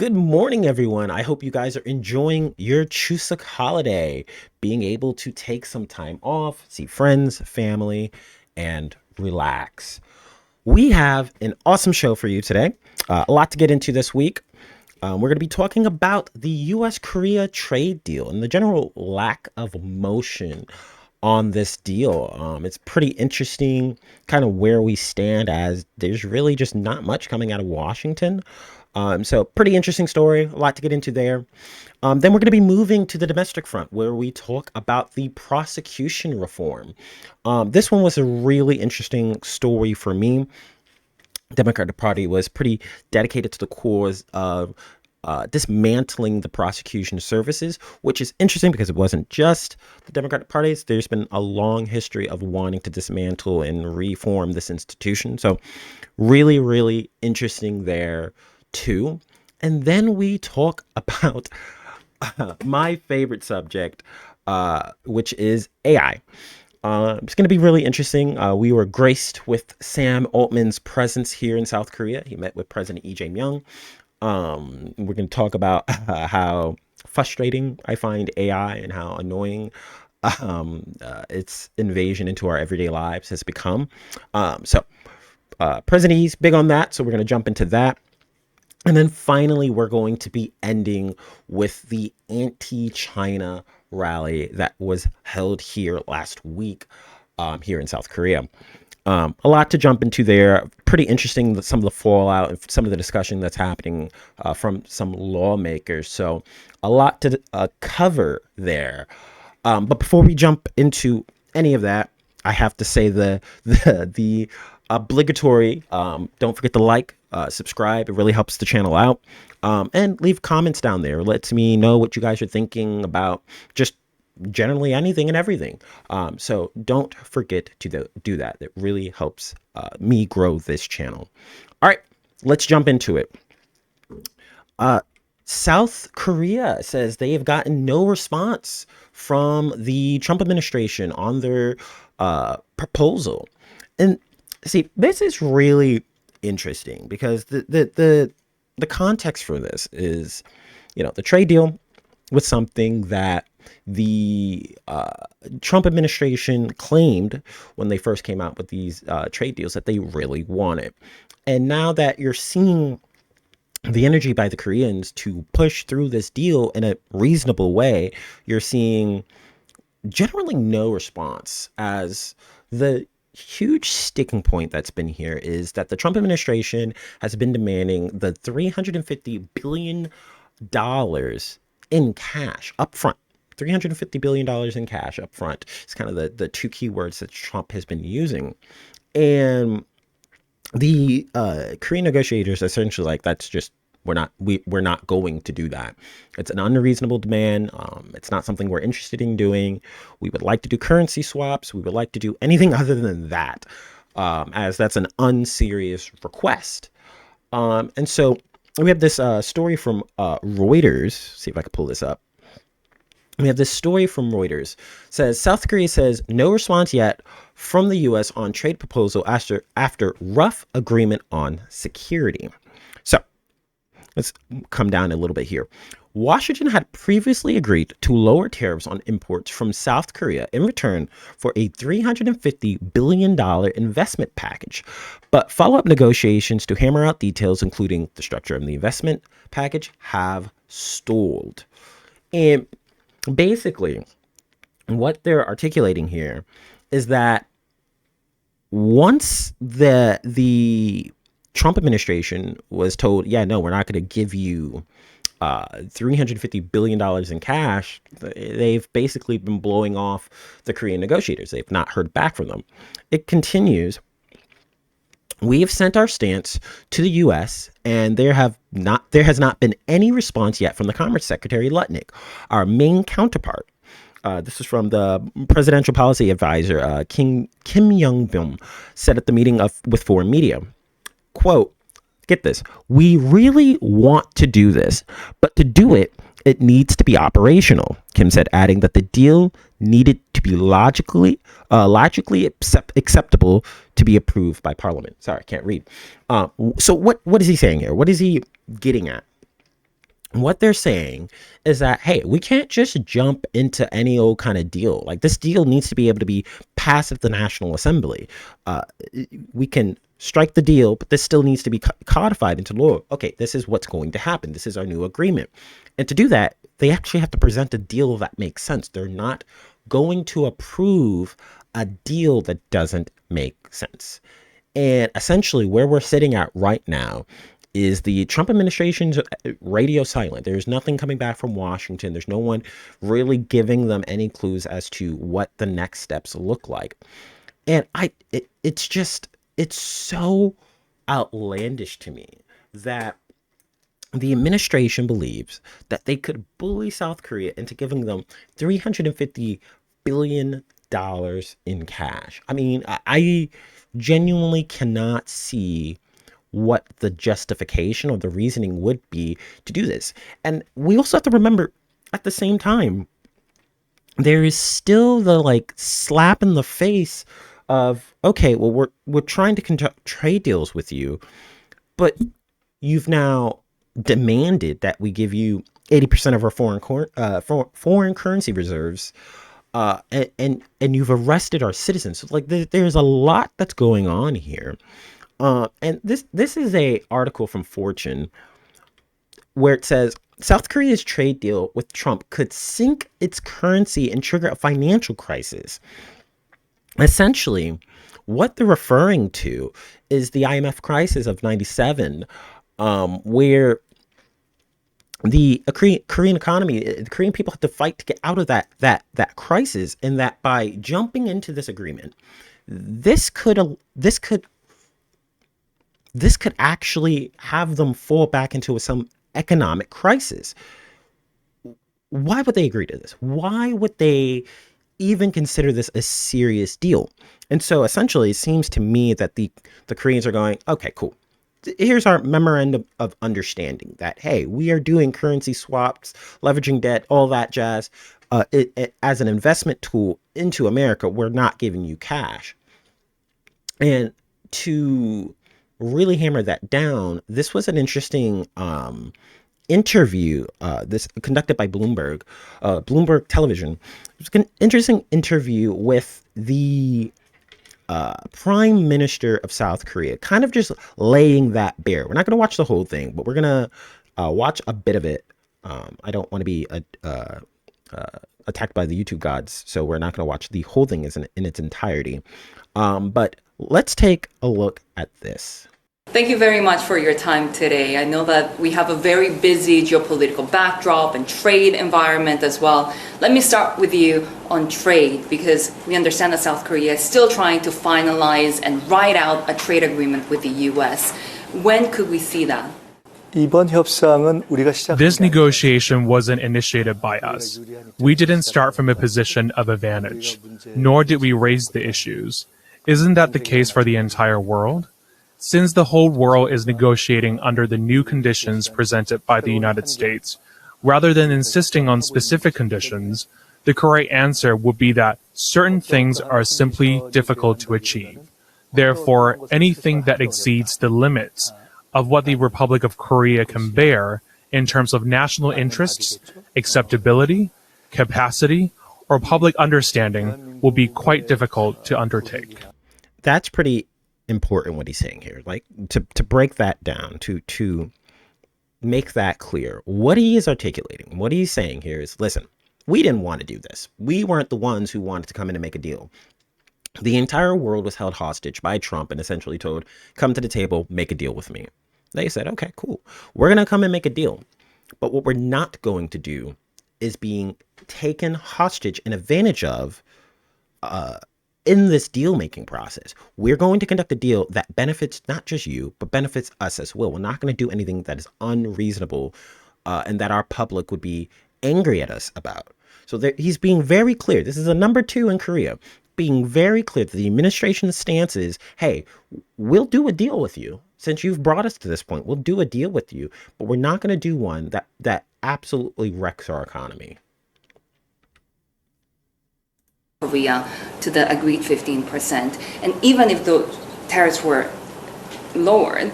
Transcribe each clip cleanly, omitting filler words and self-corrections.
Good morning, everyone. I hope you guys are enjoying your Chuseok holiday, being able to take some time off, see friends, family, and relax. We have an awesome show for you today. A lot to get into this week. We're going to be talking about the US Korea trade deal and the general lack of motion on this deal. It's pretty interesting, kind of where we stand, as there's really just not much coming out of Washington. So, pretty interesting story, a lot to get into there. Then we're going to be moving to the domestic front where we talk about the prosecution reform. This one was a really interesting story for me. Democratic Party was pretty dedicated to the cause of dismantling the prosecution services, which is interesting because it wasn't just the Democratic parties. There's been a long history of wanting to dismantle and reform this institution. So really, really interesting there too. And then we talk about my favorite subject, which is AI. It's going to be really interesting. We were graced with Sam Altman's presence here in South Korea. He met with President Lee Jae-myung. We're going to talk about how frustrating I find AI and how annoying its invasion into our everyday lives has become. President Lee's big on that, so we're going to jump into that. And then finally, we're going to be ending with the anti-China rally that was held here last week here in South Korea. A lot to jump into there. Pretty interesting, some of the fallout and some of the discussion that's happening from some lawmakers. So a lot to cover there. But before we jump into any of that, I have to say the obligatory, don't forget to like, subscribe. It really helps the channel out. And leave comments down there. Lets me know what you guys are thinking about just generally anything and everything. So don't forget to do that. It really helps me grow this channel. All right, let's jump into it. South Korea says they have gotten no response from the Trump administration on their proposal. And see, this is really interesting because the context for this is, the trade deal was something that the Trump administration claimed when they first came out with these trade deals that they really wanted. And now that you're seeing the energy by the Koreans to push through this deal in a reasonable way, you're seeing generally no response, as the huge sticking point that's been here is that the Trump administration has been demanding the $350 billion in cash up front. $350 billion in cash up front. It's kind of the two key words that Trump has been using. And the Korean negotiators essentially like, that's just, we're not going to do that. It's an unreasonable demand. It's not something we're interested in doing. We would like to do currency swaps. We would like to do anything other than that, as that's an unserious request. And so we have this story from Reuters. See if I can pull this up. We have this story from Reuters. Says South Korea says no response yet from the U.S. on trade proposal after rough agreement on security. So let's come down a little bit here. Washington had previously agreed to lower tariffs on imports from South Korea in return for a $350 billion investment package. But follow-up negotiations to hammer out details, including the structure of the investment package, have stalled. And basically, what they're articulating here is that once the Trump administration was told, yeah, no, we're not going to give you $350 billion in cash, they've basically been blowing off the Korean negotiators. They've not heard back from them. It continues. We have sent our stance to the U.S. and there has not been any response yet from the Commerce Secretary Lutnick, our main counterpart. This is from the presidential policy advisor, Kim Young-bum, said at the meeting with foreign media. Quote, get this, we really want to do this, but to do it, it needs to be operational, Kim said, adding that the deal needed to be logically acceptable to be approved by Parliament. Sorry, I can't read. So what is he saying here? What is he getting at? What they're saying is that, hey, we can't just jump into any old kind of deal. Like, this deal needs to be able to be passed at the National Assembly. Uh, we can strike the deal, but this still needs to be codified into law. Okay, this is what's going to happen. This is our new agreement. And to do that, they actually have to present a deal that makes sense. They're not going to approve a deal that doesn't make sense. And essentially, where we're sitting at right now is the Trump administration's radio silent. There's nothing coming back from Washington. There's no one really giving them any clues as to what the next steps look like. And it's so outlandish to me that the administration believes that they could bully South Korea into giving them $350 billion in cash. I mean, I genuinely cannot see what the justification or the reasoning would be to do this. And we also have to remember, at the same time, there is still the like slap in the face of, okay, well, we're trying to conduct trade deals with you, but you've now demanded that we give you 80% of our foreign currency reserves, and you've arrested our citizens. So, like, there's a lot that's going on here. And this is a article from Fortune where it says South Korea's trade deal with Trump could sink its currency and trigger a financial crisis. Essentially, what they're referring to is the IMF crisis of '97, where the Korean economy, the Korean people had to fight to get out of that crisis, and that by jumping into this agreement, this could actually have them fall back into some economic crisis. Why would they agree to this? Why would they even consider this a serious deal? And so essentially, it seems to me that the Koreans are going, okay, cool. Here's our memorandum of understanding that, hey, we are doing currency swaps, leveraging debt, all that jazz, as an investment tool into America. We're not giving you cash. And to really hammer that down, this was an interesting interview, this conducted by Bloomberg Television. It was an interesting interview with the Prime Minister of South Korea, kind of just laying that bare. We're not going to watch the whole thing, but we're going to watch a bit of it. I don't want to be attacked by the YouTube gods, so we're not going to watch the whole thing in its entirety. But let's take a look at this. Thank you very much for your time today. I know that we have a very busy geopolitical backdrop and trade environment as well. Let me start with you on trade, because we understand that South Korea is still trying to finalize and write out a trade agreement with the US. When could we see that? This negotiation wasn't initiated by us. We didn't start from a position of advantage, nor did we raise the issues. Isn't that the case for the entire world? Since the whole world is negotiating under the new conditions presented by the United States, rather than insisting on specific conditions, the correct answer would be that certain things are simply difficult to achieve. Therefore, anything that exceeds the limits of what the Republic of Korea can bear in terms of national interests, acceptability, capacity, or public understanding will be quite difficult to undertake. That's pretty important what he's saying here. Like, to break that down, to make that clear, what he is articulating, what he's saying here is, listen, we didn't want to do this. We weren't the ones who wanted to come in and make a deal. The entire world was held hostage by Trump and essentially told, come to the table, make a deal with me. They said, okay, cool. We're going to come and make a deal. But what we're not going to do is being taken hostage and advantage of in this deal-making process. We're going to conduct a deal that benefits not just you, but benefits us as well. We're not going to do anything that is unreasonable and that our public would be angry at us about. So he's being very clear. This is a number 2 in Korea, being very clear that the administration's stance is, hey, we'll do a deal with you. Since you've brought us to this point, we'll do a deal with you, but we're not going to do one that absolutely wrecks our economy. Korea to the agreed 15%. And even if the tariffs were lowered,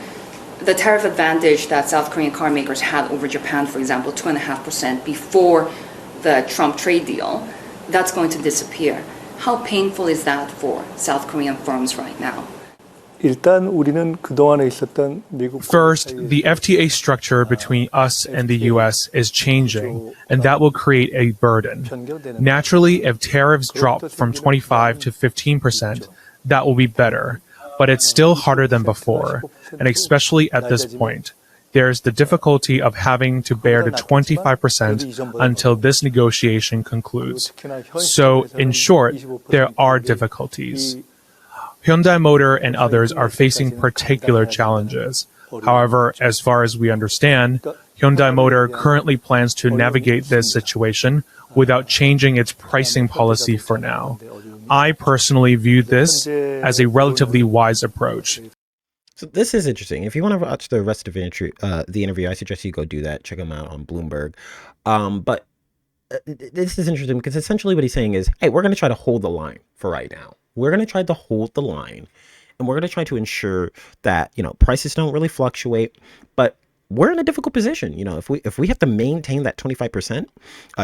the tariff advantage that South Korean car makers had over Japan, for example, 2.5% before the Trump trade deal, that's going to disappear. How painful is that for South Korean firms right now? 일단 우리는 그동안에 있었던 미국 First, the FTA structure between us and the US is changing, and that will create a burden. Naturally, if tariffs drop from 25 to 15%, that will be better, but it's still harder than before, and especially at this point. There's the difficulty of having to bear the 25% until this negotiation concludes. So, in short, there are difficulties. Hyundai Motor and others are facing particular challenges. However, as far as we understand, Hyundai Motor currently plans to navigate this situation without changing its pricing policy for now. I personally view this as a relatively wise approach. So this is interesting. If you want to watch the rest of the interview, I suggest you go do that. Check him out on Bloomberg. But this is interesting because essentially what he's saying is, hey, we're going to try to hold the line for right now. We're going to try to hold the line, and we're going to try to ensure that, prices don't really fluctuate, but we're in a difficult position. If we have to maintain that 25%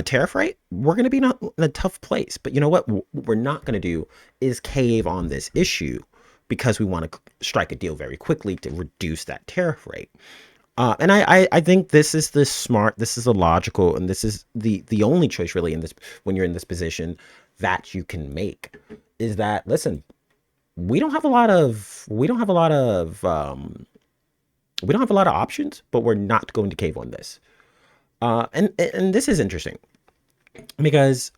tariff rate, we're going to be in a tough place. But you know what we're not going to do is cave on this issue because we want to strike a deal very quickly to reduce that tariff rate. And I think this is the smart, this is the logical, and this is the only choice really in this, when you're in this position, that you can make, is that, listen, we don't have a lot of options, but we're not going to cave on this. And this is interesting because,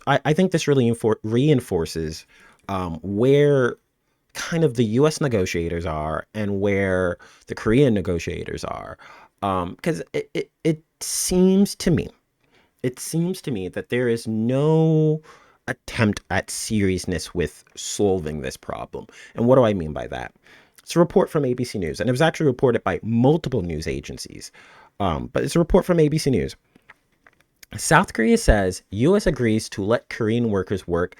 I think this really reinforces where kind of the U.S. negotiators are and where the Korean negotiators are. Because it seems to me that there is no attempt at seriousness with solving this problem. And what do I mean by that? It's a report from ABC News, and it was actually reported by multiple news agencies. But it's a report from ABC News. South Korea says U.S. agrees to let Korean workers work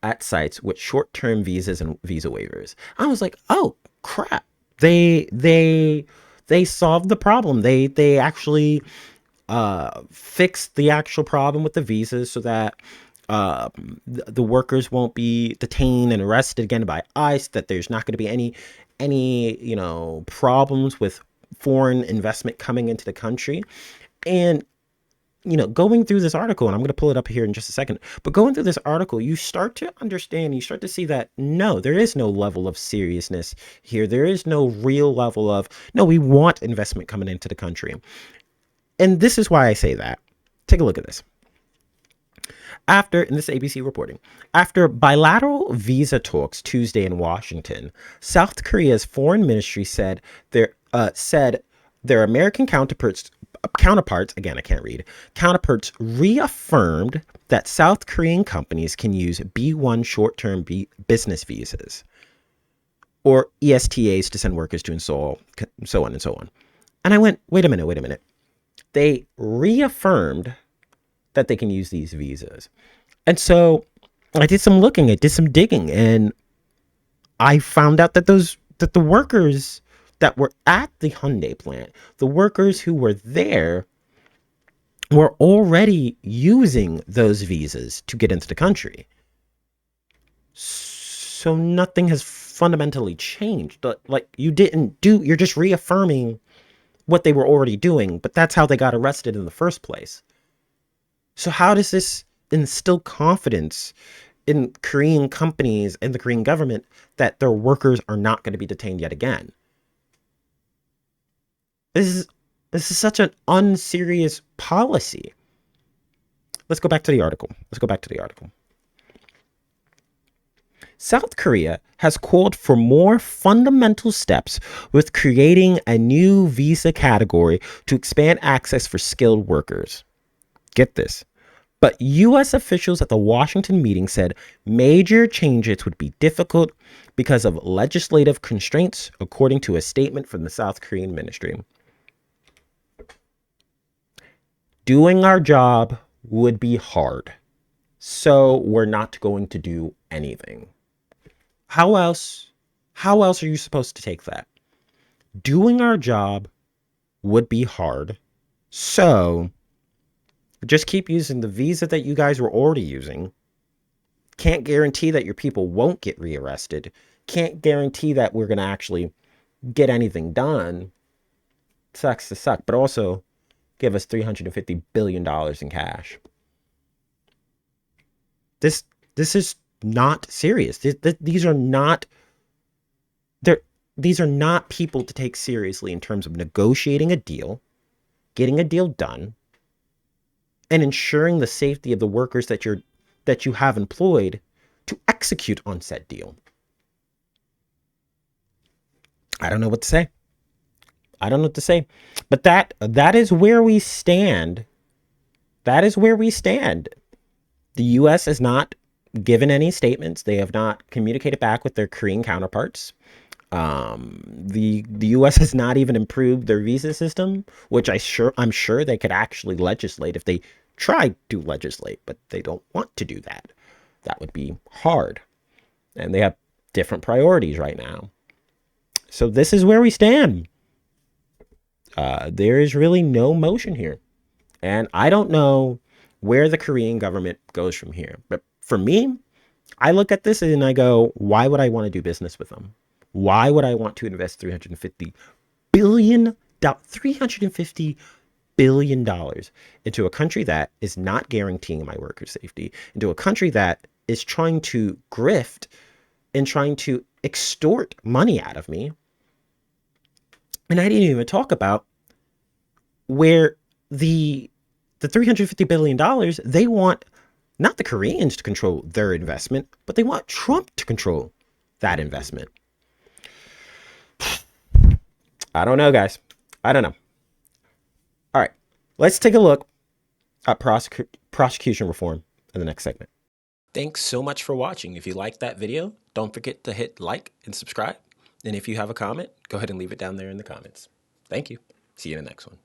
at sites with short-term visas and visa waivers. I was like, oh crap! They solved the problem. They actually fixed the actual problem with the visas so that the workers won't be detained and arrested again by ICE. That there's not going to be any problems with foreign investment coming into the country. And going through this article, and I'm going to pull it up here in just a second, but going through this article, you start to understand, you start to see that, no, there is no level of seriousness here. There is no real level of, no, we want investment coming into the country. And this is why I say that. Take a look at this. In this ABC reporting, after bilateral visa talks Tuesday in Washington, South Korea's foreign ministry said their American counterparts, again, I can't read, counterparts reaffirmed that South Korean companies can use B1 short-term business visas or ESTAs to send workers to install, so on and so on. And I went, wait a minute. They reaffirmed that they can use these visas. And so I did some looking, I did some digging, and I found out that the workers that were at the Hyundai plant, the workers who were there, were already using those visas to get into the country. So nothing has fundamentally changed. But you're just reaffirming what they were already doing, but that's how they got arrested in the first place. So how does this instill confidence in Korean companies and the Korean government that their workers are not going to be detained yet again? This is such an unserious policy. Let's go back to the article. South Korea has called for more fundamental steps with creating a new visa category to expand access for skilled workers. Get this. But U.S. officials at the Washington meeting said major changes would be difficult because of legislative constraints, according to a statement from the South Korean ministry. Doing our job would be hard, so we're not going to do anything. How else are you supposed to take that? doing our job would be hard. So just keep using the visa that you guys were already using. Can't guarantee that your people won't get rearrested. Can't guarantee that we're going to actually get anything done. Sucks to suck, but also give us $350 billion in cash. This is not serious. These are not people to take seriously in terms of negotiating a deal, getting a deal done, and ensuring the safety of the workers that you have employed to execute on said deal. I don't know what to say. But that is where we stand. That is where we stand. The U.S. has not given any statements. They have not communicated back with their Korean counterparts. The U.S. has not even improved their visa system, which I'm sure they could actually legislate if they tried to legislate, but they don't want to do that. That would be hard. And they have different priorities right now. So this is where we stand. There is really no motion here. And I don't know where the Korean government goes from here. But for me, I look at this and I go, why would I want to do business with them? Why would I want to invest $350 billion into a country that is not guaranteeing my workers' safety, into a country that is trying to grift and trying to extort money out of me? And I didn't even talk about where the $350 billion, they want not the Koreans to control their investment, but they want Trump to control that investment. I don't know, guys. I don't know. All right, let's take a look at prosecution reform in the next segment. Thanks so much for watching. If you liked that video, don't forget to hit like and subscribe. And if you have a comment, go ahead and leave it down there in the comments. Thank you. See you in the next one.